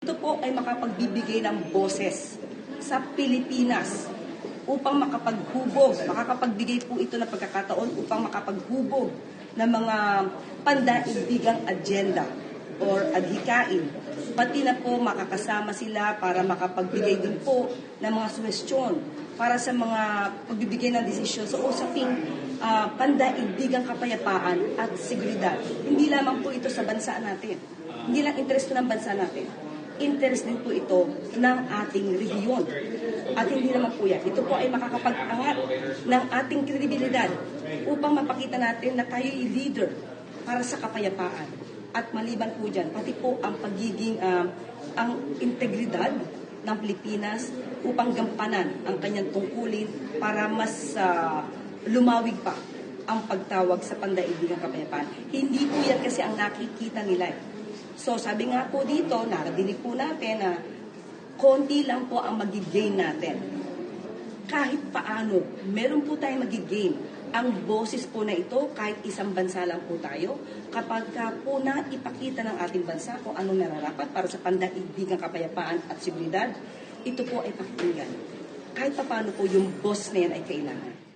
Ito po ay makapagbibigay ng boses sa Pilipinas upang makakapagbigay po ito ng pagkakataon upang makapaghubog ng mga pandaigdigang agenda or adhikain. Pati na po makakasama sila para makapagbigay din po ng mga suhestyon para sa mga pagbibigay ng desisyon sa usaping pandaigdigang kapayapaan at seguridad. Hindi lamang po ito sa bansa natin. Hindi lang interest ng bansa natin. Interest din po ito ng ating rehiyon. At hindi naman po yan. Ito po ay makakapag-angat ng ating kredibilidad upang mapakita natin na tayo'y leader para sa kapayapaan. At maliban po dyan, pati po ang pagiging, ang integridad ng Pilipinas upang gampanan ang kanyang tungkulin para mas lumawig pa ang pagtawag sa pandaigdigang kapayapaan. Hindi po yan kasi ang nakikita nila. So sabi nga po dito, nakadinig po natin na konti lang po ang magigain natin. Kahit paano, meron po tayong magigain. Ang boses po na ito, kahit isang bansa lang po tayo, kapag po na ipakita ng ating bansa kung anong nararapat para sa pandaigdigang kapayapaan at seguridad, ito po ay pakinggan. Kahit paano po yung boss na yan ay kailangan.